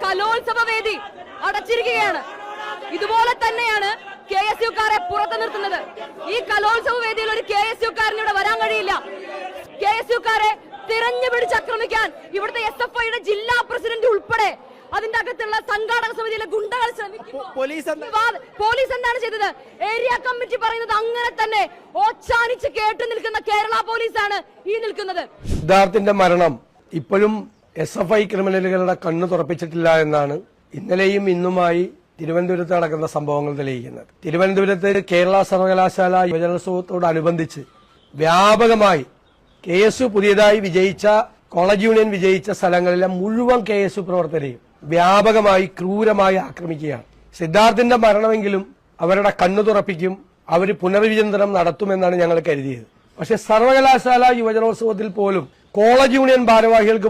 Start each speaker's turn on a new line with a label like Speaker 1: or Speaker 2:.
Speaker 1: കലോത്സവ വേദി അടച്ചിരിക്കുകയാണ്. ഇതുപോലെ തന്നെയാണ് KSUക്കാരെ പുറത്തു നിർത്തുന്നത്. ഈ കലോത്സവ വേദിയിൽ ഒരു KSUക്കാരന് ഇവിടെ വരാൻ കഴിയില്ല. KSUക്കാരെ തിരഞ്ഞു പിടിച്ചാക്രമിക്കാൻ ഇവിടുത്തെ SFIയുടെ ജില്ലാ പ്രസിഡന്റ് ഉൾപ്പെടെ അതിന്റെ അകത്തുള്ള സംഘാടക സമിതിയിലെ ഗുണ്ടകൾ ശ്രമിക്കുന്നു. പോലീസ് എന്താണ് ചെയ്തത്? ഏരിയ കമ്മിറ്റി പറയുന്നത് അങ്ങനെ തന്നെ ഓച്ചാനിച്ച് കേട്ടു നിൽക്കുന്ന കേരള പോലീസാണ് ഈ നിൽക്കുന്നത്.
Speaker 2: സിദ്ധാർത്ഥിന്റെ മരണം ഇപ്പോഴും SFI ക്രിമിനലുകളുടെ കണ്ണു തുറപ്പിച്ചിട്ടില്ല എന്നാണ് ഇന്നലെയും ഇന്നുമായി തിരുവനന്തപുരത്ത് നടക്കുന്ന സംഭവങ്ങൾ തെളിയിക്കുന്നത്. തിരുവനന്തപുരത്ത് കേരള സർവകലാശാല യുവജനോത്സവത്തോടനുബന്ധിച്ച് വ്യാപകമായി KSU പുതിയതായി വിജയിച്ച കോളേജ് യൂണിയൻ വിജയിച്ച സ്ഥലങ്ങളിലെ മുഴുവൻ KSU പ്രവർത്തകരെയും വ്യാപകമായി ക്രൂരമായി ആക്രമിക്കുകയാണ്. സിദ്ധാർത്ഥിന്റെ മരണമെങ്കിലും അവരുടെ കണ്ണു തുറപ്പിക്കും, അവർ പുനർവിചിന്തനം നടത്തുമെന്നാണ് ഞങ്ങൾ കരുതിയത്. പക്ഷെ സർവകലാശാല യുവജനോത്സവത്തിൽ പോലും കോളേജ് യൂണിയൻ ഭാരവാഹികൾക്ക്